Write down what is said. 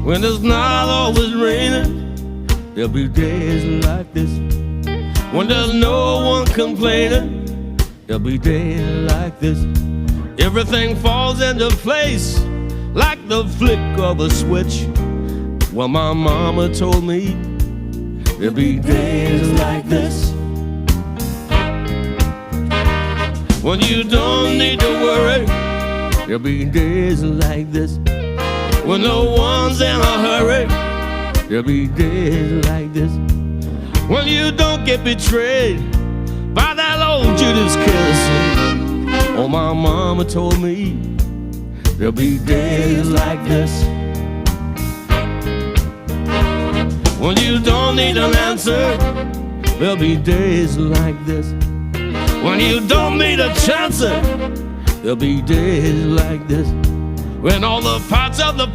When it's not always raining, there'll be days like this. When there's no one complaining, there'll be days like this. Everything falls into place like the flick of a switch. Well, my mama told me there'll be days like this. When you don't need to worry, there'll be days like this. When no one's in a hurry, there'll be days like this. When you don't get betrayed by that old Judas kiss. Oh, my mama told me there'll be days like this. When you don't need an answer, there'll be days like this. When you don't need a chance, there'll be days like this. When all the parts of the